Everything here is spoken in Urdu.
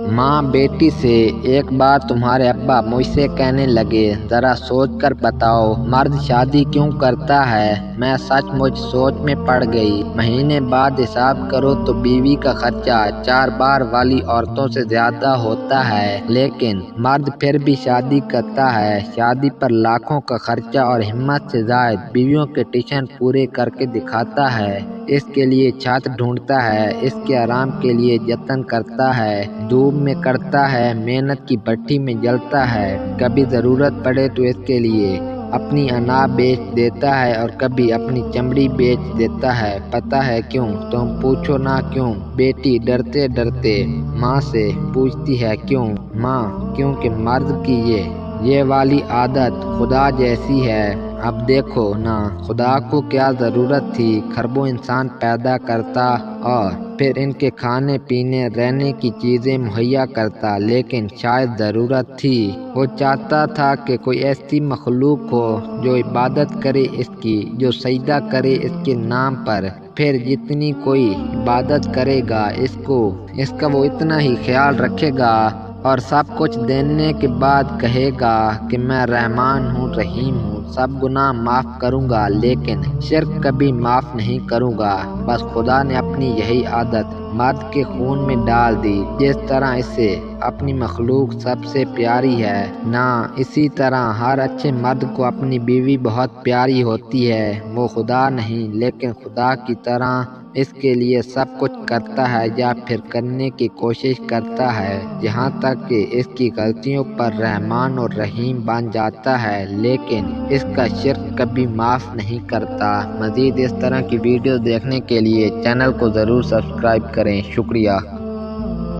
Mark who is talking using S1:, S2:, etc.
S1: ماں بیٹی سے ایک بار تمہارے ابا مجھ سے کہنے لگے، ذرا سوچ کر بتاؤ مرد شادی کیوں کرتا ہے؟ میں سچ مچ سوچ میں پڑ گئی۔ مہینے بعد حساب کرو تو بیوی کا خرچہ 4 بار والی عورتوں سے زیادہ ہوتا ہے، لیکن مرد پھر بھی شادی کرتا ہے۔ شادی پر لاکھوں کا خرچہ اور ہمت سے زائد بیویوں کے ٹیوشن پورے کر کے دکھاتا ہے، اس کے لیے چھت ڈھونڈتا ہے، اس کے آرام کے لیے جتن کرتا ہے، دھوپ میں کرتا ہے، محنت کی بھٹی میں جلتا ہے، کبھی ضرورت پڑے تو اس کے لیے اپنی انا بیچ دیتا ہے اور کبھی اپنی چمڑی بیچ دیتا ہے۔ پتہ ہے کیوں؟ تم پوچھو نہ کیوں؟ بیٹی ڈرتے ڈرتے ماں سے پوچھتی ہے کیوں؟ ماں، کیونکہ مرد کی یہ والی عادت خدا جیسی ہے۔ اب دیکھو نا، خدا کو کیا ضرورت تھی کھربوں انسان پیدا کرتا اور پھر ان کے کھانے پینے رہنے کی چیزیں مہیا کرتا، لیکن شاید ضرورت تھی۔ وہ چاہتا تھا کہ کوئی ایسی مخلوق ہو جو عبادت کرے اس کی، جو سجدہ کرے اس کے نام پر، پھر جتنی کوئی عبادت کرے گا اس کا وہ اتنا ہی خیال رکھے گا، اور سب کچھ دینے کے بعد کہے گا کہ میں رحمان ہوں، رحیم ہوں، سب گناہ معاف کروں گا لیکن شرک کبھی معاف نہیں کروں گا۔ بس خدا نے اپنی یہی عادت مرد کے خون میں ڈال دی۔ جس طرح اسے اپنی مخلوق سب سے پیاری ہے نا، اسی طرح ہر اچھے مرد کو اپنی بیوی بہت پیاری ہوتی ہے۔ وہ خدا نہیں لیکن خدا کی طرح اس کے لیے سب کچھ کرتا ہے یا پھر کرنے کی کوشش کرتا ہے، یہاں تک کہ اس کی غلطیوں پر رحمان اور رحیم بن جاتا ہے، لیکن اس کا شرک کبھی معاف نہیں کرتا۔ مزید اس طرح کی ویڈیوز دیکھنے کے لیے چینل کو ضرور سبسکرائب کریں۔ شکریہ۔